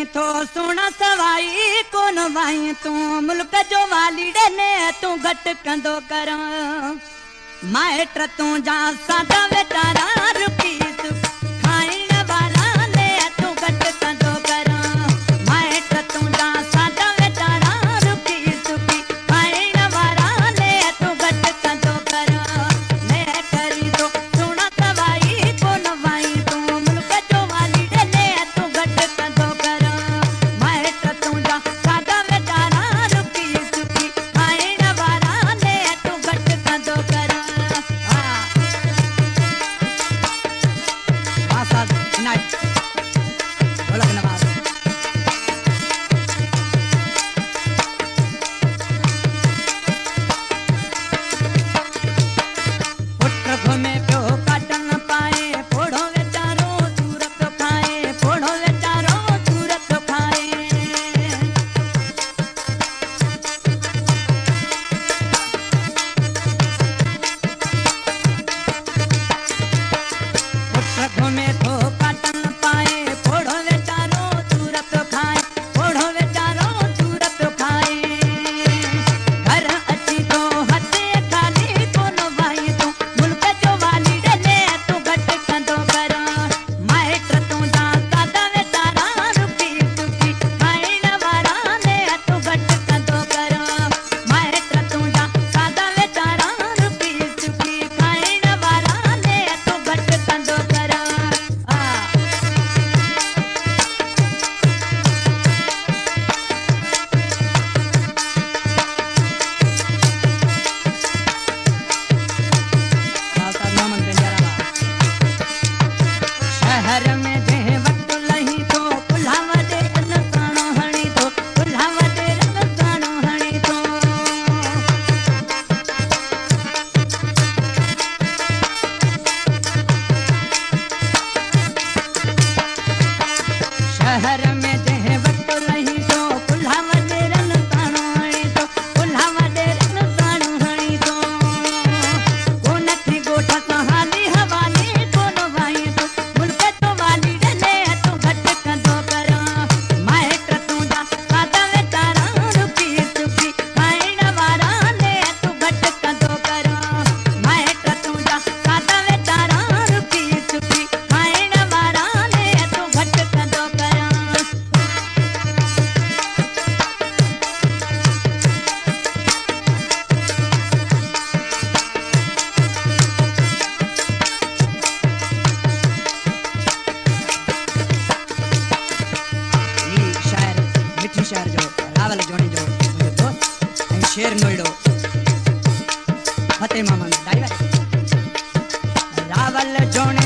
करी थो सुना सवाई कोन भाई तू मुल्क जो वालीड़े ने तू घट कंदो कर माइट तू जा सादा वेचारा रुकी खाइण वाला ने तू घट कंदो कर माइट तू जा सादा वेचारा रुकी सुकी खाइण वाला ने तू घट कंदो कर ने करी थो सुना सवाई कोन भाई तू मुल्क जो वालीड़े ने तू घट कंदो कर माइट तू जा सादा वेचारा रुकी सुकी खाइण वाला ने तू घट कंदो कर शहर जो रावल जोनी जो दोस्त शेर नोइडो फतेह मामा ड्राइवर रावल जोने